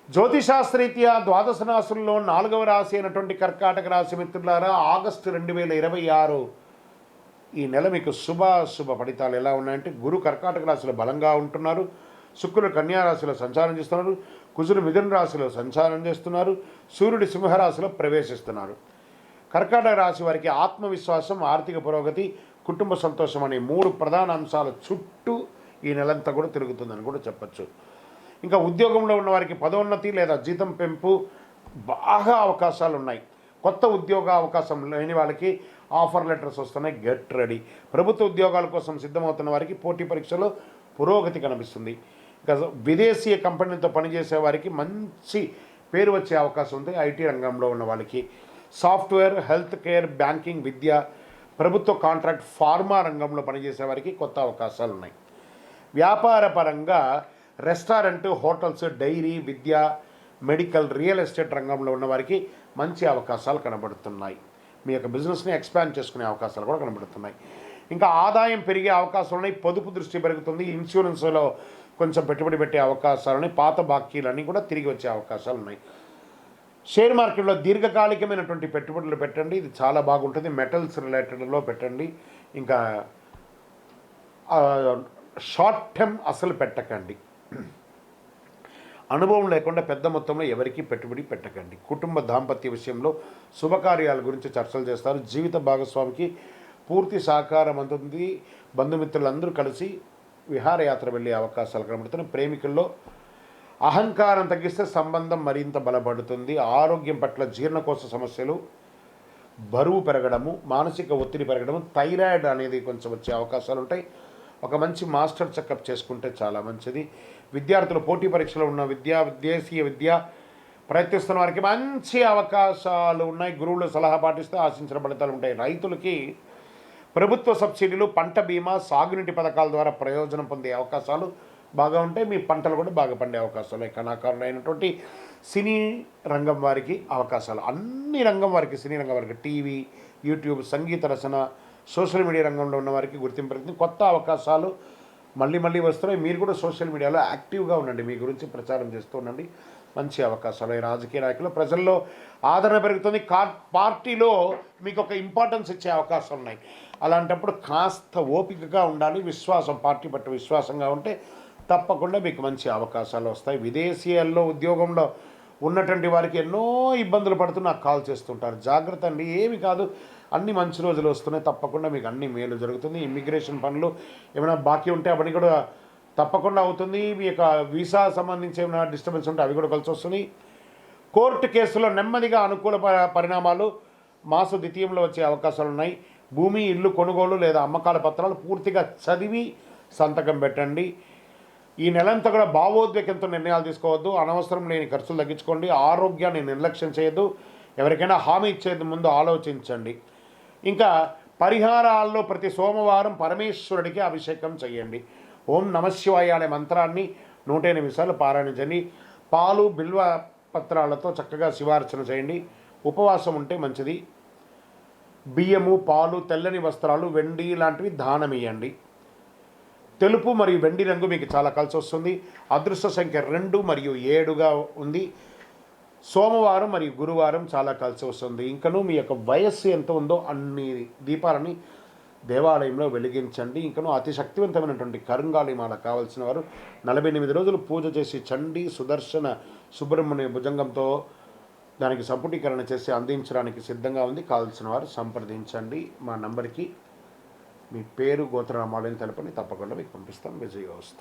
జ్యోతిశాస్త్రరీత్యా ద్వాదశ రాశుల్లో 4వ రాశి అయినటువంటి కర్కాటక రాశి మిత్రులారా, ఆగస్టు 2026 ఈ నెల మీకు శుభ ఫలితాలు ఎలా ఉన్నాయంటే, గురు కర్కాటక రాశిలో బలంగా ఉంటున్నారు, శుక్రుడు కన్యా రాశిలో సంచారం చేస్తున్నారు, కుజుడు మిథున రాశిలో సంచారం చేస్తున్నారు, సూర్యుడు సింహరాశిలో ప్రవేశిస్తున్నారు. కర్కాటక రాశి వారికి ఆత్మవిశ్వాసం, ఆర్థిక పురోగతి, కుటుంబ సంతోషం అనే 3 ప్రధాన అంశాల చుట్టూ ఈ నెలంతా కూడా తిరుగుతుందని కూడా చెప్పచ్చు. ఇంకా ఉద్యోగంలో ఉన్న వారికి పదోన్నతి లేదా జీతం పెంపు బాగా అవకాశాలు ఉన్నాయి. కొత్త ఉద్యోగ అవకాశం లేని వాళ్ళకి ఆఫర్ లెటర్స్ వస్తున్నాయి, గెట్ రెడీ. ప్రభుత్వ ఉద్యోగాల కోసం సిద్ధమవుతున్న వారికి పోటీ పరీక్షలో పురోగతి కనిపిస్తుంది. ఇంకా విదేశీయ కంపెనీలతో పనిచేసే వారికి మంచి పేరు వచ్చే అవకాశం ఉంది. ఐటీ రంగంలో ఉన్న వాళ్ళకి సాఫ్ట్వేర్, హెల్త్ కేర్, బ్యాంకింగ్, విద్య, ప్రభుత్వ కాంట్రాక్ట్, ఫార్మా రంగంలో పనిచేసే వారికి కొత్త అవకాశాలు ఉన్నాయి. వ్యాపార పరంగా రెస్టారెంట్, హోటల్స్, డైరీ, విద్య, మెడికల్, రియల్ ఎస్టేట్ రంగంలో ఉన్న వారికి మంచి అవకాశాలు కనబడుతున్నాయి. మీ యొక్క బిజినెస్ని ఎక్స్పాండ్ చేసుకునే అవకాశాలు కూడా కనబడుతున్నాయి. ఇంకా ఆదాయం పెరిగే అవకాశాలు ఉన్నాయి. పొదుపు దృష్టి పెరుగుతుంది. ఇన్సూరెన్స్లో కొంచెం పెట్టుబడి పెట్టే అవకాశాలు ఉన్నాయి. పాత బాకీలన్నీ కూడా తిరిగి వచ్చే అవకాశాలు ఉన్నాయి. షేర్ మార్కెట్లో దీర్ఘకాలికమైనటువంటి పెట్టుబడులు పెట్టండి, ఇది చాలా బాగుంటుంది. మెటల్స్ రిలేటెడ్లో పెట్టండి. ఇంకా షార్ట్ టర్మ్ అసలు పెట్టకండి. అనుభవం లేకుండా పెద్ద మొత్తంలో ఎవరికీ పెట్టుబడి పెట్టకండి. కుటుంబ దాంపత్య విషయంలో శుభకార్యాల గురించి చర్చలు చేస్తారు. జీవిత భాగస్వామికి పూర్తి సహకారం అందుతుంది. బంధుమిత్రులందరూ కలిసి విహారయాత్ర వెళ్ళే అవకాశాలు కనబడుతున్నాయి. ప్రేమికుల్లో అహంకారం తగ్గిస్తే సంబంధం మరింత బలపడుతుంది. ఆరోగ్యం పట్ల జీర్ణకోశ సమస్యలు, బరువు పెరగడము, మానసిక ఒత్తిడి పెరగడము, థైరాయిడ్ అనేది కొంచెం వచ్చే అవకాశాలు ఉంటాయి. ఒక మంచి మాస్టర్ చెకప్ చేసుకుంటే చాలా మంచిది. విద్యార్థులు పోటీ పరీక్షలో ఉన్న విదేశీయ విద్య ప్రయత్నిస్తున్న వారికి మంచి అవకాశాలు ఉన్నాయి. గురువులు సలహా పాటిస్తే ఆశించిన ఫలితాలు ఉంటాయి. రైతులకి ప్రభుత్వ సబ్సిడీలు, పంట బీమా, సాగునీటి పథకాల ద్వారా ప్రయోజనం పొందే అవకాశాలు బాగా ఉంటాయి. మీ పంటలు కూడా బాగా పండే అవకాశాలు. కళాకారులు అయినటువంటి సినీ రంగం వారికి అవకాశాలు, అన్ని రంగం వారికి, సినీ రంగం వారికి, టీవీ, యూట్యూబ్, సంగీత రచన, సోషల్ మీడియా రంగంలో ఉన్న వారికి గుర్తింపు పెరుగుతుంది. కొత్త అవకాశాలు మళ్ళీ వస్తున్నాయి. మీరు కూడా సోషల్ మీడియాలో యాక్టివ్గా ఉండండి, మీ గురించి ప్రచారం చేస్తూ ఉండండి. మంచి అవకాశాలు. రాజకీయ నాయకులు, ప్రజల్లో ఆదరణ పెరుగుతుంది. పార్టీలో మీకు ఒక ఇంపార్టెన్స్ ఇచ్చే అవకాశాలు ఉన్నాయి. అలాంటప్పుడు కాస్త ఓపికగా ఉండాలి. విశ్వాసం, పార్టీ పట్ల విశ్వాసంగా ఉంటే తప్పకుండా మీకు మంచి అవకాశాలు వస్తాయి. విదేశీయాల్లో ఉద్యోగంలో ఉన్నటువంటి వారికి ఎన్నో ఇబ్బందులు పడుతూ నాకు కాల్ చేస్తుంటారు. జాగ్రత్త అండి, ఏమి కాదు, అన్ని మంచి రోజులు వస్తున్నాయి. తప్పకుండా మీకు అన్ని మేలు జరుగుతుంది. ఇమ్మిగ్రేషన్ పనులు ఏమైనా బాకీ ఉంటే అవన్నీ కూడా తప్పకుండా అవుతుంది. మీ యొక్క వీసా సంబంధించి ఏమైనా డిస్టర్బెన్స్ ఉంటే అవి కూడా కలిసి వస్తున్నాయి. కోర్టు కేసులో నెమ్మదిగా అనుకూల పరిణామాలు మాస ద్వితీయంలో వచ్చే అవకాశాలు ఉన్నాయి. భూమి, ఇల్లు కొనుగోలు లేదా అమ్మకాల పత్రాలు పూర్తిగా చదివి సంతకం పెట్టండి. ఈ నెలంతా కూడా భావోద్వేగంతో నిర్ణయాలు తీసుకోవద్దు. అనవసరం లేని ఖర్చులు తగ్గించుకోండి. ఆరోగ్యాన్ని నిర్లక్ష్యం చేయొద్దు. ఎవరికైనా హామీ ఇచ్చేది ముందు ఆలోచించండి. ఇంకా పరిహారాల్లో ప్రతి సోమవారం పరమేశ్వరుడికి అభిషేకం చేయండి. ఓం నమశివాయ అనే మంత్రాన్ని 108 సార్లు పారాయణించండి. పాలు, బిల్వ పత్రాలతో చక్కగా శివార్చన చేయండి. ఉపవాసం ఉంటే మంచిది. బియ్యము, పాలు, తెల్లని వస్త్రాలు, వెండి లాంటివి దానం ఇవ్వండి. తెలుపు మరియు వెండి రంగు మీకు చాలా కలిసి వస్తుంది. అదృష్ట సంఖ్య 2 మరియు 7గా ఉంది. సోమవారం మరియు గురువారం చాలా కలిసి వస్తుంది. ఇంకనూ మీ యొక్క వయస్సు ఎంత ఉందో అన్ని దీపాలని దేవాలయంలో వెలిగించండి. ఇంకనూ అతి శక్తివంతమైనటువంటి కరుంగాలి మాల కావాల్సిన వారు 48 రోజులు పూజ చేసి చండీ, సుదర్శన, సుబ్రహ్మణ్య భుజంగంతో దానికి సంపుటీకరణ చేసి అందించడానికి సిద్ధంగా ఉంది. కావాల్సిన వారు సంప్రదించండి. మా నంబర్కి మీ పేరు, గోత్రనామాలను తెలపని తప్పకుండా మీకు పంపిస్తాం. విజయోస్తు.